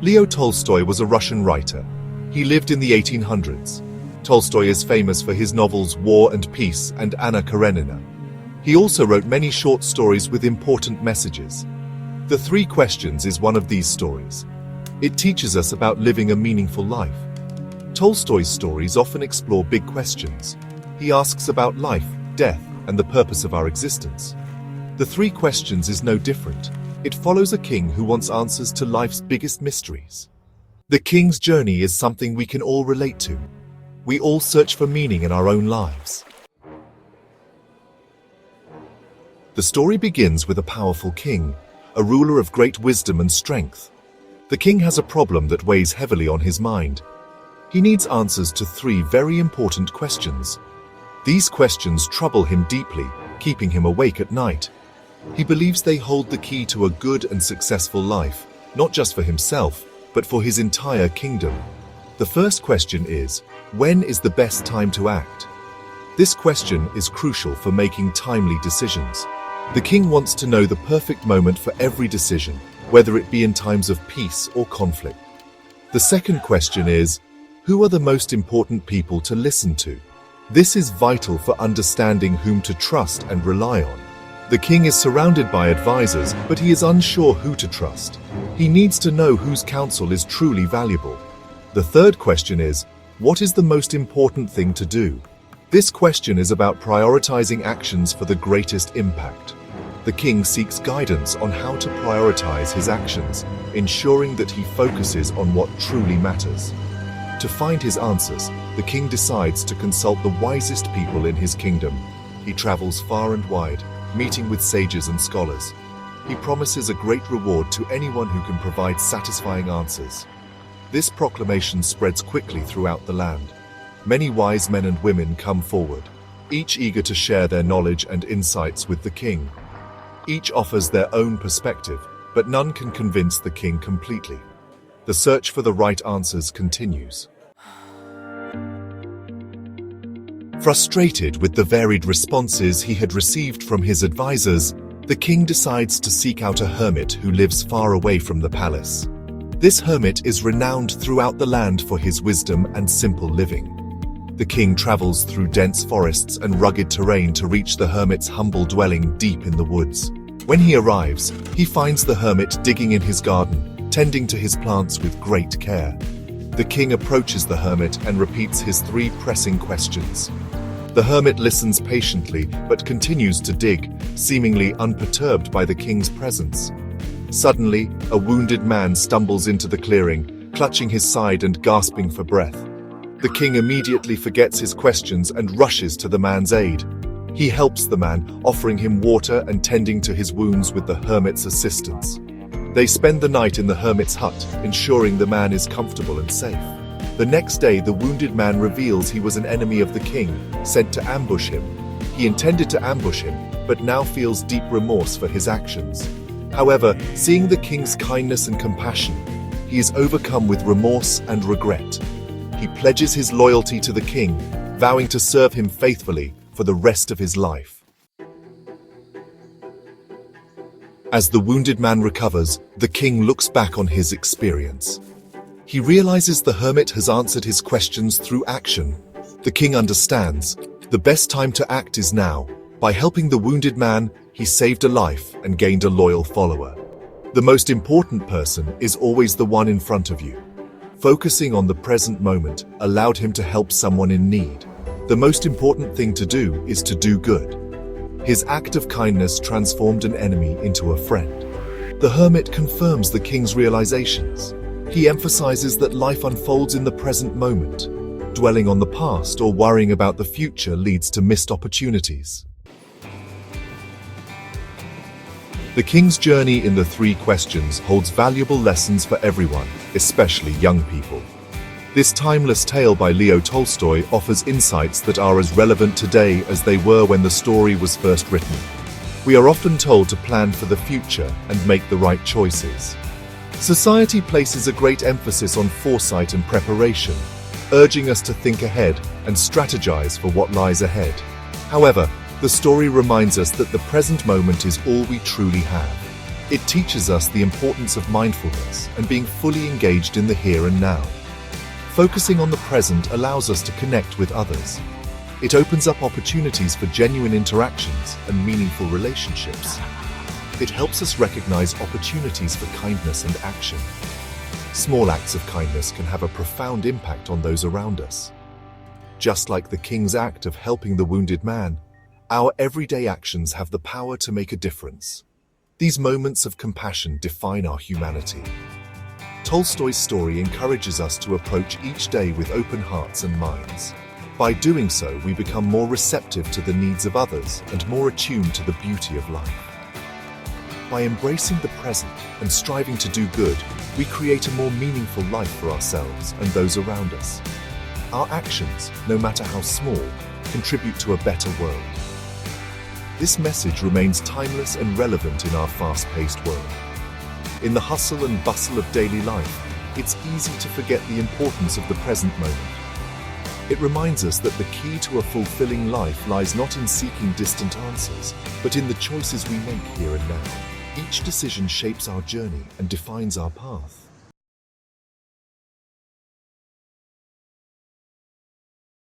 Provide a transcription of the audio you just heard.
Leo Tolstoy was a Russian writer. He lived in the 1800s. Tolstoy is famous for his novels War and Peace and Anna Karenina. He also wrote many short stories with important messages. The Three Questions is one of these stories. It teaches us about living a meaningful life. Tolstoy's stories often explore big questions. He asks about life, death, and the purpose of our existence. The Three Questions is no different. It follows a king who wants answers to life's biggest mysteries. The king's journey is something we can all relate to. We all search for meaning in our own lives. The story begins with a powerful king, a ruler of great wisdom and strength. The king has a problem that weighs heavily on his mind. He needs answers to three very important questions. These questions trouble him deeply, keeping him awake at night. He believes they hold the key to a good and successful life, not just for himself, but for his entire kingdom. The first question is, when is the best time to act? This question is crucial for making timely decisions. The king wants to know the perfect moment for every decision, whether it be in times of peace or conflict. The second question is, who are the most important people to listen to? This is vital for understanding whom to trust and rely on. The king is surrounded by advisors, but he is unsure who to trust. He needs to know whose counsel is truly valuable. The third question is, what is the most important thing to do? This question is about prioritizing actions for the greatest impact. The king seeks guidance on how to prioritize his actions, ensuring that he focuses on what truly matters. To find his answers, the king decides to consult the wisest people in his kingdom. He travels far and wide, meeting with sages and scholars. He promises a great reward to anyone who can provide satisfying answers. This proclamation spreads quickly throughout the land. Many wise men and women come forward, each eager to share their knowledge and insights with the king. Each offers their own perspective, but none can convince the king completely. The search for the right answers continues. Frustrated with the varied responses he had received from his advisors, the king decides to seek out a hermit who lives far away from the palace. This hermit is renowned throughout the land for his wisdom and simple living. The king travels through dense forests and rugged terrain to reach the hermit's humble dwelling deep in the woods. When he arrives, he finds the hermit digging in his garden, tending to his plants with great care. The king approaches the hermit and repeats his three pressing questions. The hermit listens patiently but continues to dig, seemingly unperturbed by the king's presence. Suddenly, a wounded man stumbles into the clearing, clutching his side and gasping for breath. The king immediately forgets his questions and rushes to the man's aid. He helps the man, offering him water and tending to his wounds with the hermit's assistance. They spend the night in the hermit's hut, ensuring the man is comfortable and safe. The next day, the wounded man reveals he was an enemy of the king, sent to ambush him. He intended to ambush him, but now feels deep remorse for his actions. However, seeing the king's kindness and compassion, he is overcome with remorse and regret. He pledges his loyalty to the king, vowing to serve him faithfully for the rest of his life. As the wounded man recovers, the king looks back on his experience. He realizes the hermit has answered his questions through action. The king understands, the best time to act is now. By helping the wounded man, he saved a life and gained a loyal follower. The most important person is always the one in front of you. Focusing on the present moment allowed him to help someone in need. The most important thing to do is to do good. His act of kindness transformed an enemy into a friend. The hermit confirms the king's realizations. He emphasizes that life unfolds in the present moment. Dwelling on the past or worrying about the future leads to missed opportunities. The king's journey in the Three Questions holds valuable lessons for everyone, especially young people. This timeless tale by Leo Tolstoy offers insights that are as relevant today as they were when the story was first written. We are often told to plan for the future and make the right choices. Society places a great emphasis on foresight and preparation, urging us to think ahead and strategize for what lies ahead. However, the story reminds us that the present moment is all we truly have. It teaches us the importance of mindfulness and being fully engaged in the here and now. Focusing on the present allows us to connect with others. It opens up opportunities for genuine interactions and meaningful relationships. It helps us recognize opportunities for kindness and action. Small acts of kindness can have a profound impact on those around us. Just like the king's act of helping the wounded man, our everyday actions have the power to make a difference. These moments of compassion define our humanity. Tolstoy's story encourages us to approach each day with open hearts and minds. By doing so, we become more receptive to the needs of others and more attuned to the beauty of life. By embracing the present and striving to do good, we create a more meaningful life for ourselves and those around us. Our actions, no matter how small, contribute to a better world. This message remains timeless and relevant in our fast-paced world. In the hustle and bustle of daily life, it's easy to forget the importance of the present moment. It reminds us that the key to a fulfilling life lies not in seeking distant answers, but in the choices we make here and now. Each decision shapes our journey and defines our path.